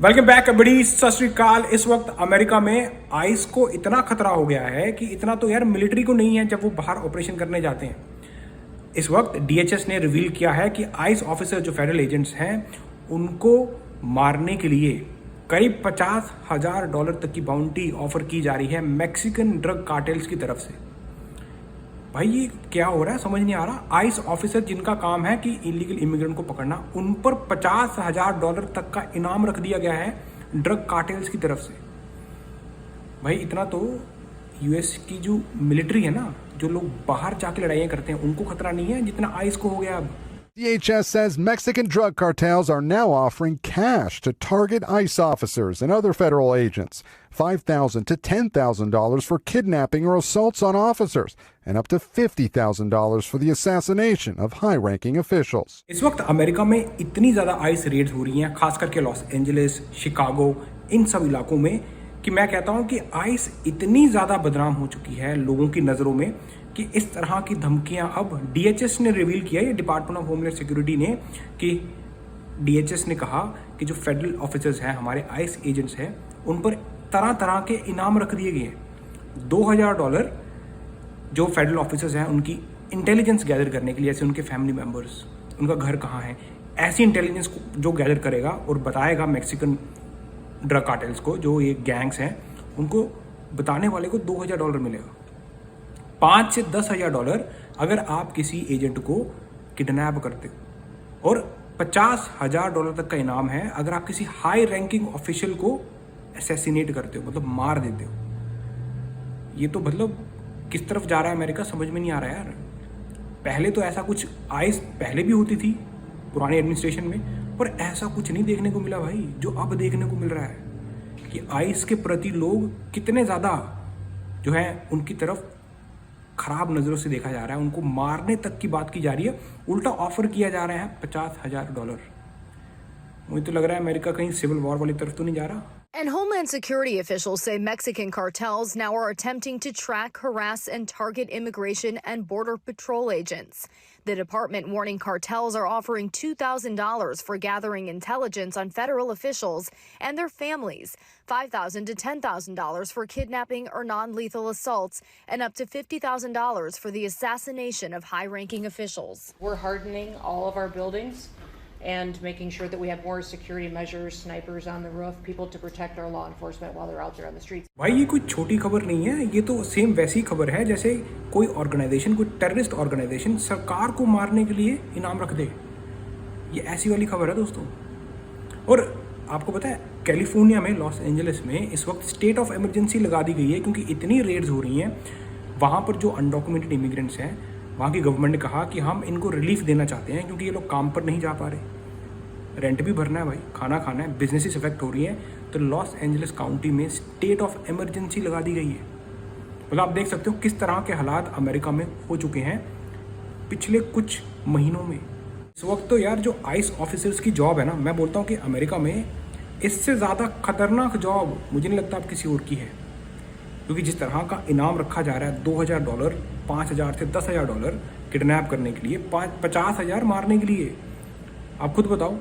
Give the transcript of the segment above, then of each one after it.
Welcome back बड़ी सत श्री अकाल। इस वक्त अमेरिका में आइस को इतना खतरा हो गया है कि इतना तो यार मिलिट्री को नहीं है जब वो बाहर ऑपरेशन करने जाते हैं। इस वक्त डीएचएस ने रिवील किया है कि आइस ऑफिसर जो फेडरल एजेंट्स हैं उनको मारने के लिए करीब $50,000 तक की बाउंटी ऑफर की जा रही है मैक्सिकन ड्रग कार्टेल्स की तरफ से। भाई ये क्या हो रहा है समझ नहीं आ रहा। आइस ऑफिसर जिनका काम है कि इलीगल इमिग्रेंट को पकड़ना, उन पर $50,000 तक का इनाम रख दिया गया है ड्रग कार्टेल्स की तरफ से। भाई इतना तो यूएस की जो मिलिट्री है ना, जो लोग बाहर जाके लड़ाइयाँ करते हैं, उनको खतरा नहीं है जितना आइस को हो गया अब। DHS says Mexican drug cartels are now offering cash to target ICE officers and other federal agents, $5,000 to $10,000 for kidnapping or assaults on officers, and up to $50,000 for the assassination of high-ranking officials. इस वक्त America में इतनी ज़्यादा ice Reds हो रही हैं, खास करके लॉस एंजलिस, शिकागो, इन सब इलाकों में, कि मैं कहता हूँ कि आइस इतनी ज़्यादा बदनाम हो चुकी है लोगों की नज़रों में कि इस तरह की धमकियां अब डीएचएस ने रिवील किया है, डिपार्टमेंट ऑफ होमलैंड सिक्योरिटी ने, कि डीएचएस ने कहा कि जो फेडरल ऑफिसर्स हैं, हमारे आइस एजेंट्स हैं, उन पर तरह तरह के इनाम रख दिए गए हैं। $2,000 जो फेडरल ऑफिसर्स हैं उनकी इंटेलिजेंस गैदर करने के लिए, जैसे उनके फैमिली मेम्बर्स, उनका घर कहाँ है, ऐसी इंटेलिजेंस जो गैदर करेगा और बताएगा मैक्सिकन ड्रग कार्टेल्स को, जो ये गैंग्स हैं, उनको बताने वाले को $2,000 मिलेगा। $5,000 से $10,000 अगर आप किसी एजेंट को किडनैप करते हो, और $50,000 तक का इनाम है अगर आप किसी हाई रैंकिंग ऑफिशियल को असैसिनेट करते हो, मतलब मार देते हो। ये तो मतलब किस तरफ जा रहा है अमेरिका समझ में नहीं आ रहा यार। पहले तो ऐसा कुछ आइस पहले भी होती थी पुरानी एडमिनिस्ट्रेशन में, पर ऐसा कुछ नहीं देखने को मिला भाई जो अब देखने को मिल रहा है कि आइस के प्रति लोग कितने ज़्यादा जो है उनकी तरफ खराब नज़रों से देखा जा रहा है। उनको मारने तक की बात की जा रही है, उल्टा ऑफर किया जा रहा है $50,000। मुझे तो लग रहा है अमेरिका कहीं सिविल वॉर वाली तरफ तो नहीं जा रहा। And Homeland Security officials say Mexican cartels now are attempting to track, harass, and target immigration and border patrol agents. The department warning cartels are offering $2,000 for gathering intelligence on federal officials and their families, $5,000 to $10,000 for kidnapping or non-lethal assaults, and up to $50,000 for the assassination of high-ranking officials. We're hardening all of our buildings and making sure that we have more security measures, snipers on the roof, people to protect our law enforcement while they're out there on the streets. भाई ये कोई छोटी खबर नहीं है, ये तो same वैसी खबर है जैसे कोई ऑर्गेनाइजेशन, कोई टेररिस्ट ऑर्गेनाइजेशन सरकार को मारने के लिए इनाम रख दे। ये ऐसी वाली खबर है दोस्तों। और आपको पता है कैलिफोर्निया में, लॉस एंजलिस में इस वक्त स्टेट ऑफ इमरजेंसी लगा दी गई है क्योंकि इतनी रेड्स हो रही हैं। वहाँ पर जो अनडॉक्यूमेंटेड इमिग्रेंट्स हैं, वहाँ की गवर्नमेंट ने कहा कि हम इनको रिलीफ देना चाहते हैं क्योंकि ये लोग काम पर नहीं जा पा रहे, रेंट भी भरना है भाई, खाना खाना है, बिजनेसेस इफेक्ट हो रही है। तो लॉस एंजलिस काउंटी में स्टेट ऑफ इमरजेंसी लगा दी गई है। मतलब आप देख सकते हो किस तरह के हालात अमेरिका में हो चुके हैं पिछले कुछ महीनों में। इस वक्त तो यार जो आइस ऑफिसर्स की जॉब है ना, मैं बोलता हूँ कि अमेरिका में इससे ज़्यादा खतरनाक जॉब मुझे नहीं लगता अब किसी और की है, क्योंकि जिस तरह का इनाम रखा जा रहा है $2,000, $5,000 से $10,000 किडनैप करने के लिए, 50,000 मारने के लिए। आप खुद बताओ,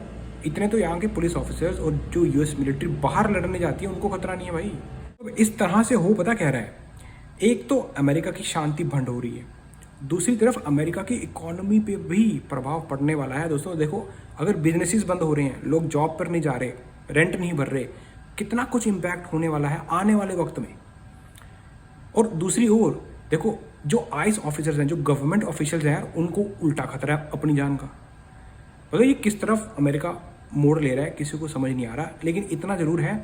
इतने तो यहाँ के पुलिस ऑफिसर्स और जो यूएस मिलिट्री बाहर लड़ने जाती है उनको खतरा नहीं है भाई। तो इस तरह से हो पता कह रहा है, एक तो अमेरिका की शांति भंग हो रही है, दूसरी तरफ अमेरिका की इकोनॉमी पे भी प्रभाव पड़ने वाला है। दोस्तों देखो, अगर बिजनेसेस बंद हो रहे हैं, लोग जॉब पर नहीं जा रहे, रेंट नहीं भर रहे, कितना कुछ इम्पैक्ट होने वाला है आने वाले वक्त में। और दूसरी ओर देखो, जो आइस ऑफिसर्स हैं, जो गवर्नमेंट ऑफिशियल्स हैं, उनको उल्टा खतरा है अपनी जान का। मतलब ये किस तरफ अमेरिका मोड़ ले रहा है किसी को समझ नहीं आ रहा। लेकिन इतना ज़रूर है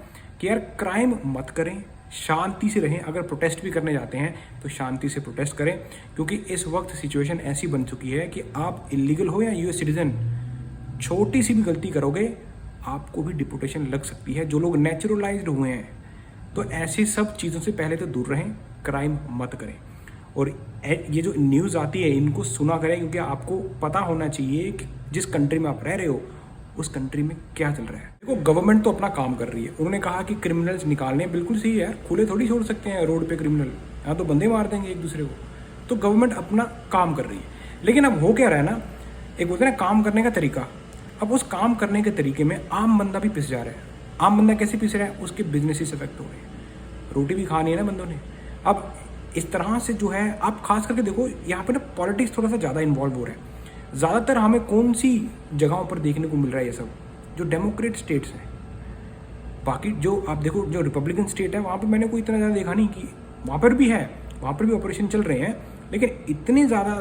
कि यार क्राइम मत करें, शांति से रहें। अगर प्रोटेस्ट भी करने जाते हैं तो शांति से प्रोटेस्ट करें, क्योंकि इस वक्त सिचुएशन ऐसी बन चुकी है कि आप इलीगल हो या यूएस सिटीजन, छोटी सी भी गलती करोगे आपको भी डिपोटेशन लग सकती है। जो लोग नेचुरलाइज्ड हुए हैं, तो ऐसी सब चीज़ों से पहले तो दूर रहें, क्राइम मत करें। और ये जो न्यूज़ आती है इनको सुना करें, क्योंकि आपको पता होना चाहिए कि जिस कंट्री में आप रह रहे हो उस कंट्री में क्या चल रहा है। देखो, गवर्नमेंट तो अपना काम कर रही है। उन्होंने कहा कि क्रिमिनल्स निकालने, बिल्कुल सही है यार, खुले थोड़ी छोड़ सकते हैं रोड पे क्रिमिनल, यहाँ तो बंदे मार देंगे एक दूसरे को। तो गवर्नमेंट अपना काम कर रही है, लेकिन अब हो क्या रहा है ना, एक बोलते हैं ना काम करने का तरीका, अब उस काम करने के तरीके में आम बंदा भी पिस जा रहा है। आम बंदा कैसे पिस रहा है, उसके बिजनेसेस इफेक्ट हो रहे हैं, रोटी भी खानी है ना बंदों ने। अब इस तरह से जो है आप खास करके देखो यहाँ पे ना पॉलिटिक्स थोड़ा सा ज़्यादा इन्वॉल्व हो रहा है। ज़्यादातर हमें कौन सी जगहों पर देखने को मिल रहा है ये सब, जो डेमोक्रेट स्टेट्स हैं। बाकी जो आप देखो जो रिपब्लिकन स्टेट है वहाँ पे मैंने कोई इतना ज़्यादा देखा नहीं कि वहाँ पर भी है, वहाँ पर भी ऑपरेशन चल रहे हैं, लेकिन इतने ज़्यादा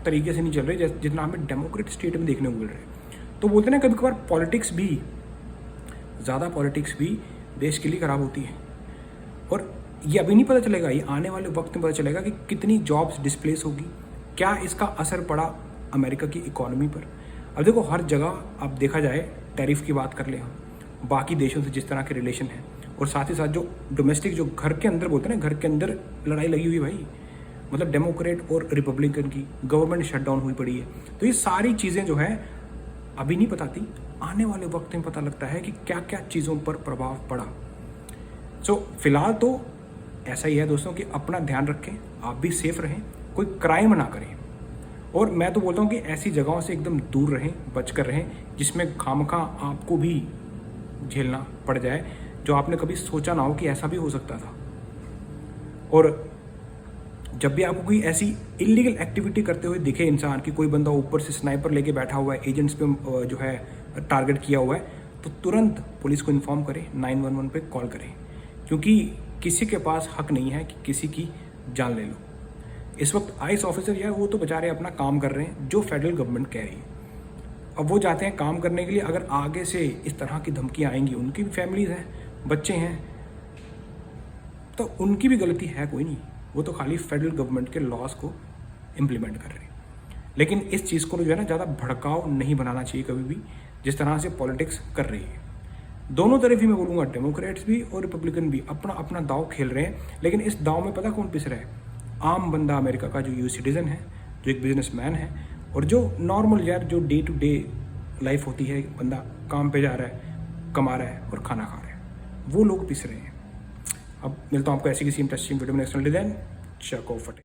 तरीके से नहीं चल रहे जितना हमें डेमोक्रेट स्टेट में देखने को मिल रहा है। तो बोलते हैं ना कभी कभार पॉलिटिक्स भी, ज़्यादा पॉलिटिक्स भी देश के लिए ख़राब होती है। और ये अभी नहीं पता चलेगा, ये आने वाले वक्त में पता चलेगा कि कितनी जॉब्स डिस्प्लेस होगी, क्या इसका असर पड़ा अमेरिका की इकोनॉमी पर। अब देखो हर जगह अब देखा जाए, टैरिफ की बात कर ले हम, बाकी देशों से जिस तरह के रिलेशन है, और साथ ही साथ जो डोमेस्टिक जो घर के अंदर बोलते हैं ना, घर के अंदर लड़ाई लगी हुई भाई, मतलब डेमोक्रेट और रिपब्लिकन की, गवर्नमेंट शटडाउन हुई पड़ी है। तो ये सारी चीज़ें जो है अभी नहीं बताती, आने वाले वक्त में पता लगता है कि क्या क्या चीज़ों पर प्रभाव पड़ा। सो फिलहाल तो ऐसा ही है दोस्तों कि अपना ध्यान रखें, आप भी सेफ रहें, कोई क्राइम ना करें, और मैं तो बोलता हूँ कि ऐसी जगहों से एकदम दूर रहें, बचकर रहें जिसमें खामखा आपको भी झेलना पड़ जाए जो आपने कभी सोचा ना हो कि ऐसा भी हो सकता था। और जब भी आपको कोई ऐसी इलीगल एक्टिविटी करते हुए दिखे इंसान, कि कोई बंदा ऊपर से स्नाइपर लेके बैठा हुआ है, एजेंट्स पे जो है टारगेट किया हुआ है, तो तुरंत पुलिस को इन्फॉर्म करें, 911 पे कॉल करें, क्योंकि किसी के पास हक नहीं है कि किसी की जान ले लो। इस वक्त आईस ऑफिसर यार वो तो बेचारे अपना काम कर रहे हैं जो फेडरल गवर्नमेंट कह रही है। अब वो जाते हैं काम करने के लिए, अगर आगे से इस तरह की धमकियाँ आएंगी, उनकी भी फैमिलीज हैं, बच्चे हैं, तो उनकी भी गलती है कोई नहीं, वो तो खाली फेडरल गवर्नमेंट के लॉज को इम्प्लीमेंट कर रहे हैं। लेकिन इस चीज़ को जो है ना ज़्यादा भड़काव नहीं बनाना चाहिए कभी भी, जिस तरह से पॉलिटिक्स कर रही है। दोनों तरफ ही मैं बोलूँगा, डेमोक्रेट्स भी और रिपब्लिकन भी अपना अपना दाव खेल रहे हैं, लेकिन इस दाव में पता कौन पिस रहा है? आम बंदा अमेरिका का जो यूएस सिटीजन है, जो एक बिजनेसमैन है, और जो नॉर्मल यार जो डे टू डे लाइफ होती है, बंदा काम पे जा रहा है, कमा रहा है और खाना खा रहा है, वो लोग पिस रहे हैं। अब मिलता हूँ आपको ऐसी किसी इंटरेस्टिंग वीडियो में नेक्स्ट डिजाइन चको फटे।